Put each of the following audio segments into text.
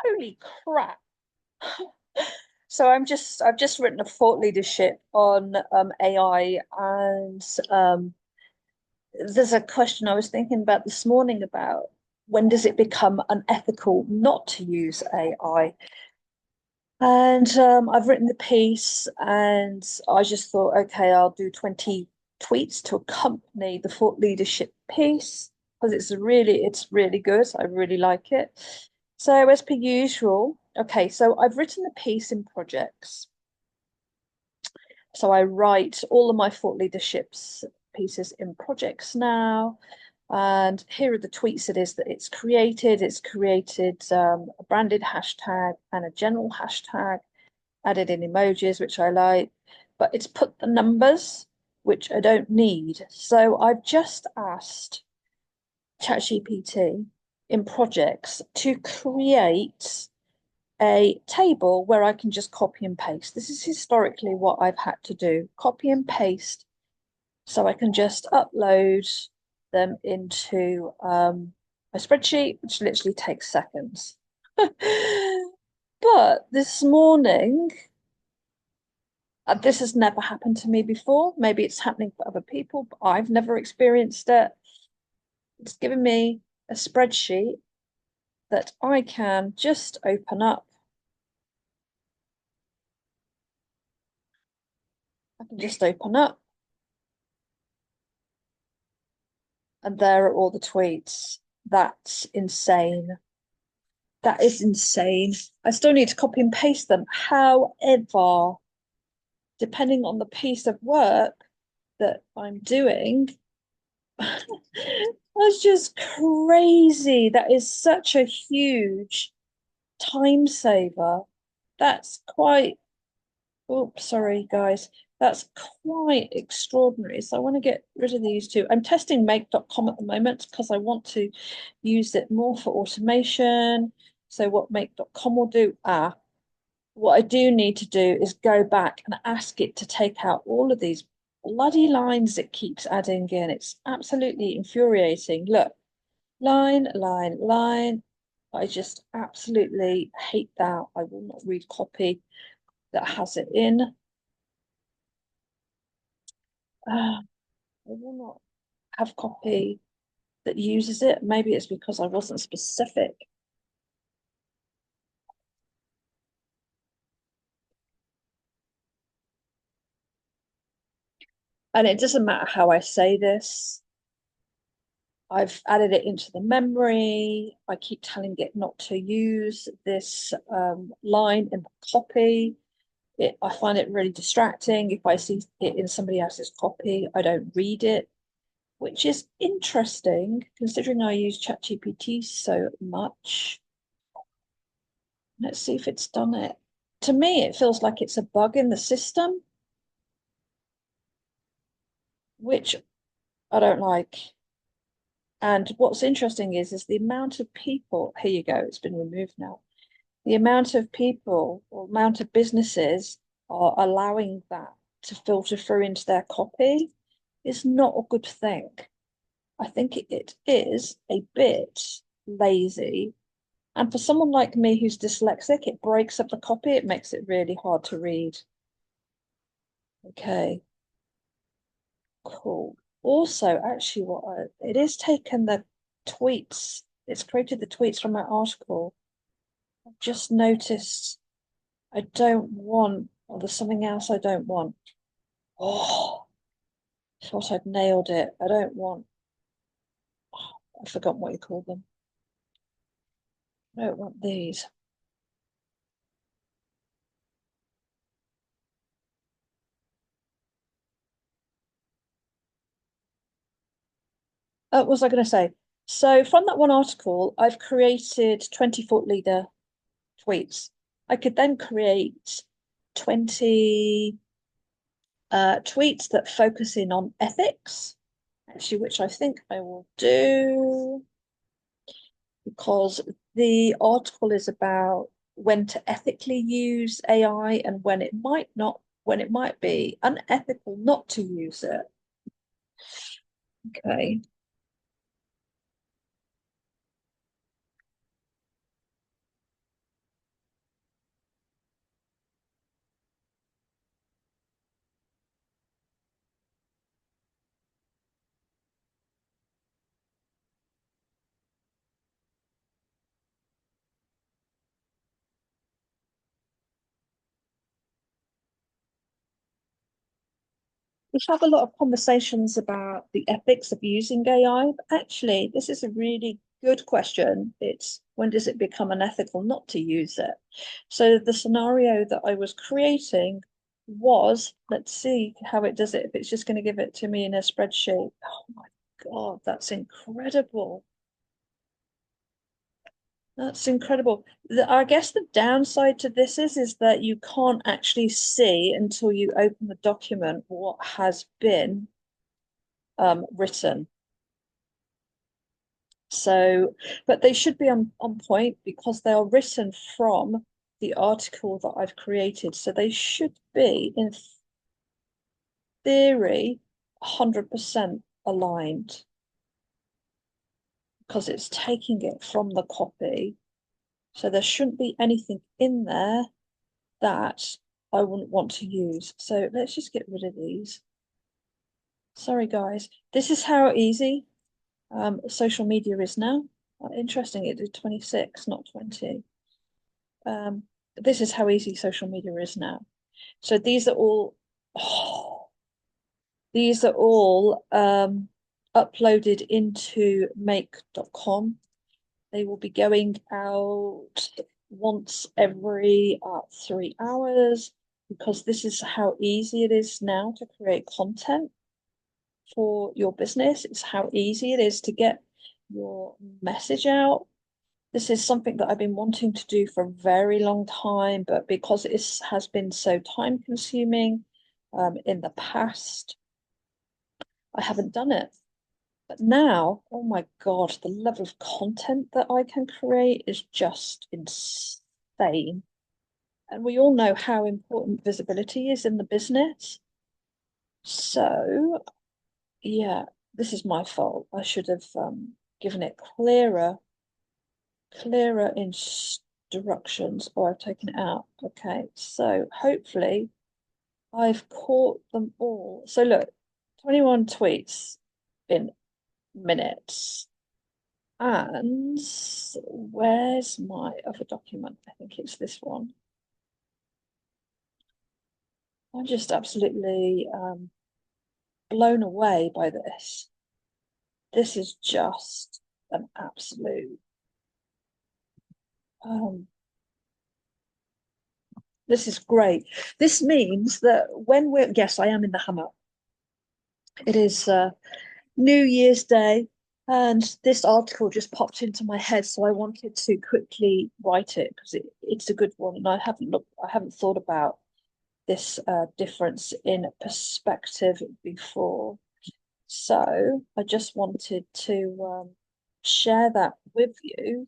holy crap. So I've just written a thought leadership on AI, and there's a question I was thinking about this morning about when does it become unethical not to use AI? And I've written the piece, and I just thought, okay, I'll do 20 tweets to accompany the thought leadership piece because it's really good. I really like it. So as per usual, okay, so I've written the piece in projects. So I write all of my thought leaderships pieces in projects now. And here are the tweets it is that it's created. It's created a branded hashtag and a general hashtag, added in emojis, which I like, but it's put the numbers, which I don't need. So I've just asked ChatGPT in projects to create a table where I can just copy and paste. This is historically what I've had to do, copy and paste, so I can just upload them into a spreadsheet, which literally takes seconds. But this morning, this has never happened to me before. Maybe it's happening for other people, but I've never experienced it. It's given me a spreadsheet that I can just open up. I can just open up, and there are all the tweets. That's insane. That is insane. I still need to copy and paste them. However, depending on the piece of work that I'm doing, that's just crazy. That is such a huge time saver. That's quite, oh, sorry, guys. That's quite extraordinary. So I want to get rid of these two. I'm testing make.com at the moment because I want to use it more for automation. So what make.com will do, what I do need to do is go back and ask it to take out all of these bloody lines it keeps adding in. It's absolutely infuriating. Look, line, line, line. I just absolutely hate that. I will not read copy that has it in. I will not have copy that uses it. Maybe it's because I wasn't specific. And it doesn't matter how I say this. I've added it into the memory. I keep telling it not to use this line in the copy. I find it really distracting. If I see it in somebody else's copy, I don't read it, which is interesting considering I use ChatGPT so much. Let's see if it's done it. To me, it feels like it's a bug in the system, which I don't like. And what's interesting is the amount of people, here you go, it's been removed now. The amount of people or amount of businesses are allowing that to filter through into their copy is not a good thing. I think it is a bit lazy. And for someone like me who's dyslexic, it breaks up the copy. It makes it really hard to read. Okay, cool. Also, actually, it is taken the tweets. It's created the tweets from my article. I've just noticed I don't want, or there's something else I don't want. Oh, I thought I'd nailed it. I don't want, I've forgotten what you call them. I don't want these. What was I going to say? So from that one article, I've created 20 thought leader tweets. I could then create 20 tweets that focus in on ethics, actually, which I think I will do because the article is about when to ethically use AI and when it might not, when it might be unethical not to use it. Okay. we have a lot of conversations about the ethics of using AI. But actually, this is a really good question. It's when does it become unethical not to use it? So the scenario that I was creating was, let's see how it does it. If it's just going to give it to me in a spreadsheet. Oh my God, that's incredible. That's incredible. I guess the downside to this is that you can't actually see until you open the document what has been written. So, but they should be on point because they are written from the article that I've created. So they should be, in theory, 100% aligned because it's taking it from the copy. So there shouldn't be anything in there that I wouldn't want to use. So let's just get rid of these. Sorry, guys. This is how easy social media is now. Interesting, it did 26, not 20. Um, this is how easy social media is now. So these are all, oh, these are all uploaded into make.com. They will be going out once every 3 hours because this is how easy it is now to create content for your business. It's how easy it is to get your message out. This is something that I've been wanting to do for a very long time, but because it has been so time consuming in the past, I haven't done it. But now, oh my God, the level of content that I can create is just insane. And we all know how important visibility is in the business. So, yeah, this is my fault. I should have given it clearer instructions, or I've taken it out. Okay, so hopefully I've caught them all. So look, 21 tweets in minutes. And where's my other document? I think it's this one. I'm just absolutely blown away by this. This is just an absolute this is great. This means that when we're, yes, I am in the hammock. It is New Year's Day, and this article just popped into my head, so I wanted to quickly write it because it's a good one, and I haven't thought about this difference in perspective before. So I just wanted to share that with you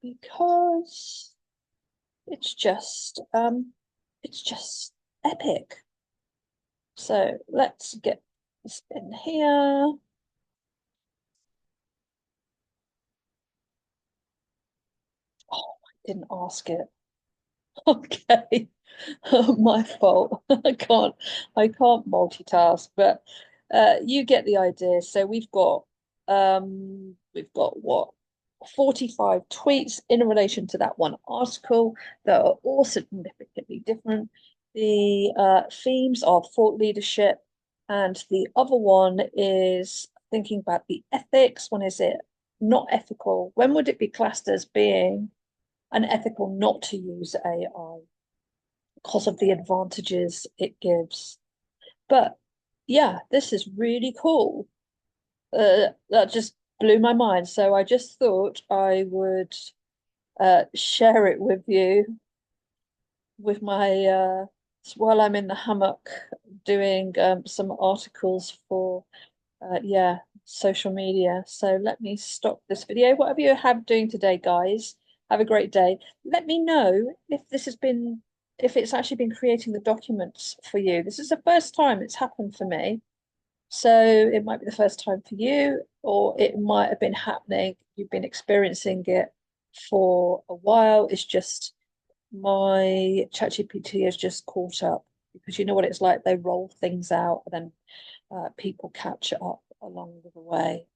because it's just epic. So let's get this in here. Oh, I didn't ask it. Okay. My fault. I can't multitask, but you get the idea. So we've got what 45 tweets in relation to that one article that are all significantly different. The themes are thought leadership, and the other one is thinking about the ethics. When is it not ethical? When would it be classed as being unethical not to use AI because of the advantages it gives? But yeah, this is really cool. That just blew my mind. So I just thought I would share it with you with my while I'm in the hammock doing some articles for yeah, social media. So let me stop this video. Whatever you have doing today, guys, have a great day. Let me know if it's actually been creating the documents for you. This is the first time it's happened for me. So it might be the first time for you, or it might have been happening. You've been experiencing it for a while. It's just my ChatGPT has just caught up because you know what it's like. They roll things out and then people catch up along the way.